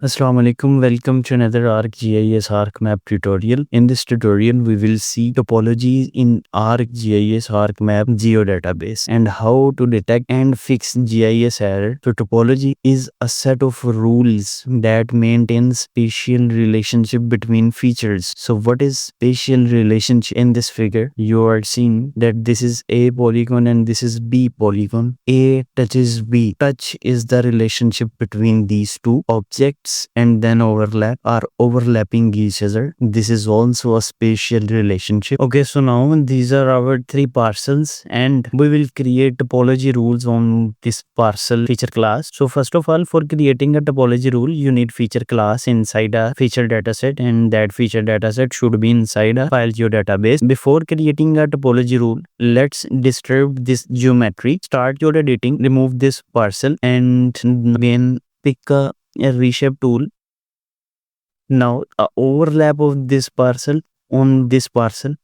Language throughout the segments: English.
Assalamu alaikum. Welcome to another ArcGIS ArcMap tutorial. In this tutorial, we will see topologies in ArcGIS ArcMap geodatabase and how to detect and fix GIS error. So topology is a set of rules that maintains spatial relationship between features. So what is spatial relationship? In this figure, you are seeing that this is A polygon and this is B polygon. A touches B. Touch is the relationship between these two objects and then overlap are overlapping each other. This is also a spatial relationship. Okay, so now these are our three parcels and we will create topology rules on this parcel feature class. So first of all, for creating a topology rule, you need feature class inside a feature dataset, and that feature dataset should be inside a file geodatabase. Before creating a topology rule, let's disturb this geometry. Start your editing, remove this parcel, and again pick a reshape tool. Now a overlap of this parcel on this parcel,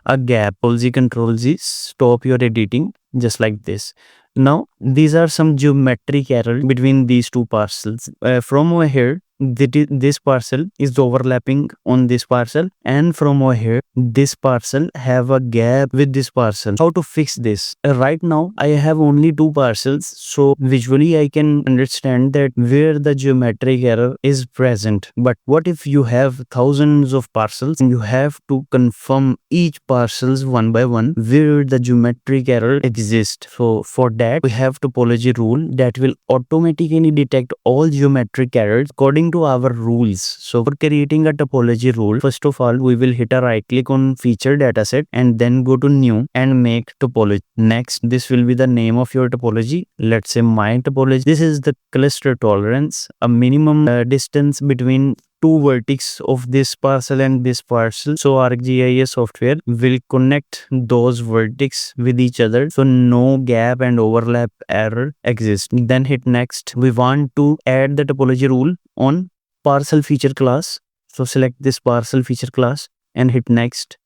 a gap. Control Z, stop your editing just like this. Now these are some geometric error between these two parcels. From over here, this parcel is overlapping on this parcel, and from over here this parcel have a gap with this parcel. How to fix this? Right now I have only two parcels, so visually I can understand that where the geometric error is present. But what if you have thousands of parcels and you have to confirm each parcels one by one where the geometric error exists? So for that we have topology rule that will automatically detect all geometric errors according to our rules. So for creating a topology rule, first of all we will hit a right click on feature dataset and then go to new and make topology. Next, this will be the name of your topology. Let's say my topology. This is the cluster tolerance, a minimum distance between two vertices of this parcel and this parcel. So ArcGIS software will connect those vertices with each other, so no gap and overlap error exists. Then hit next. We want to add the topology rule on parcel feature class. So select this parcel feature class and hit next.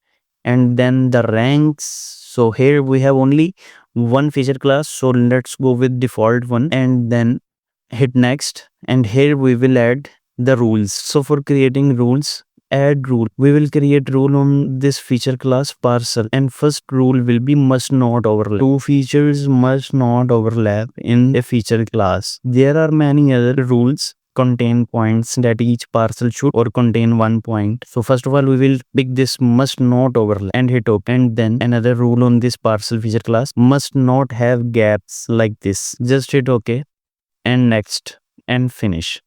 And then the ranks. So here we have only one feature class, so let's go with default one and then hit next. And here we will add the rules. So for creating rules, add rule. We will create rule on this feature class parcel, and first rule will be must not overlap. Two features must not overlap in a feature class. There are many other rules contain points that each parcel should or contain one point. So first of all we will pick this must not overlap and hit open. And then another rule on this parcel feature class must not have gaps like this. Just hit OK and next and finish.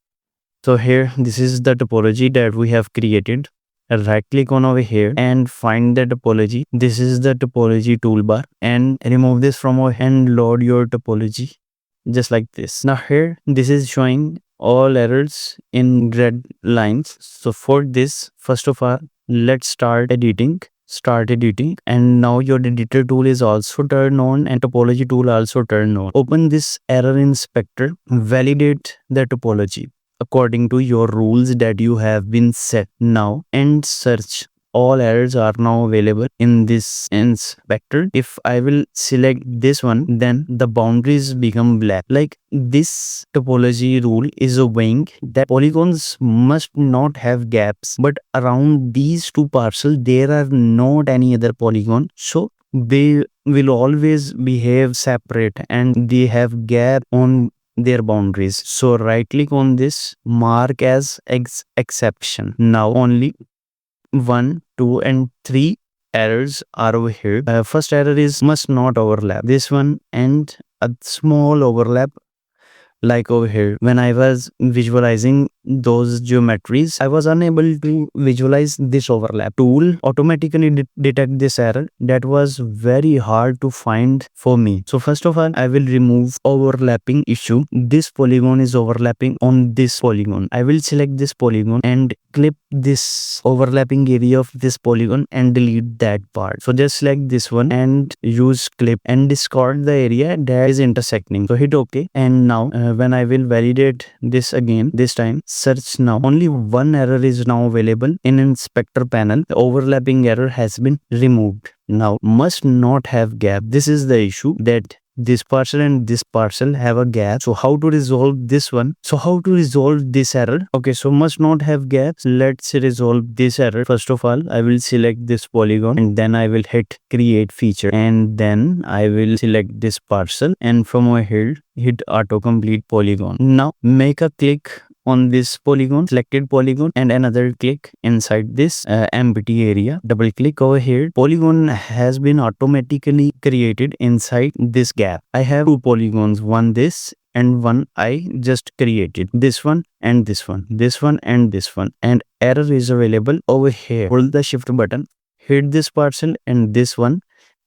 So here this is the topology that we have created. Right click on over here and find the topology. This is the topology toolbar and remove this from over and load your topology just like this. Now here this is showing all errors in red lines. So for this, first of all let's start editing, and now your editor tool is also turned on and topology tool also turned on. Open this error inspector, validate the topology according to your rules that you have been set now, and search. All errors are now available in this inspector. If I will select this one, then the boundaries become black. Like this topology rule is obeying that polygons must not have gaps, but around these two parcels there are not any other polygon, so they will always behave separate and they have gap on their boundaries. So right click on this, mark as exception. Now only 1, 2 and 3 errors are over here. First error is must not overlap. This one and a small overlap like over here. When I was visualizing those geometries, I was unable to visualize this overlap. Tool automatically detect this error. That was very hard to find for me. So first of all I will remove overlapping issue. This polygon is overlapping on this polygon. I will select this polygon and clip this overlapping area of this polygon and delete that part. So just select this one and use clip and discard the area that is intersecting. So hit OK. And now when I will validate this again, this time search now. Only one error is now available in inspector panel. The overlapping error has been removed. Now must not have gap. This is the issue that this parcel and this parcel have a gap. So how to resolve this one? So how to resolve this error? Okay, so must not have gaps. Let's resolve this error. First of all, I will select this polygon and then I will hit create feature, and then I will select this parcel, and from over here hit autocomplete polygon. Now make a click on this polygon, selected polygon, and another click inside this empty area. Double click over here. Polygon has been automatically created inside this gap. I have two polygons, one this and one I just created. This one and this one, this one and this one, and error is available over here. Hold the shift button, hit this parcel and this one,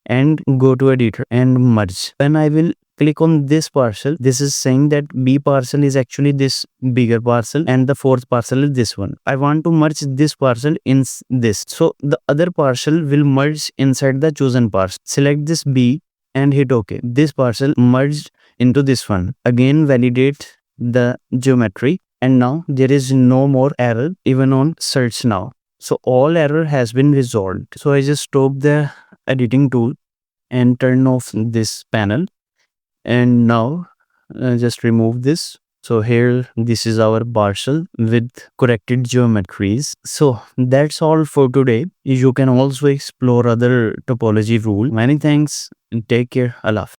and go to editor and merge. When I will click on this parcel, this is saying that B parcel is actually this bigger parcel and the fourth parcel is this one. I want to merge this parcel in this. So the other parcel will merge inside the chosen parcel. Select this B and hit OK. This parcel merged into this one. Again validate the geometry, and now there is no more error even on search now. So all error has been resolved. So I just stop the editing tool and turn off this panel, and now just remove this. So here this is our parcel with corrected geometries. So that's all for today. You can also explore other topology rule. Many thanks and take care. Allah.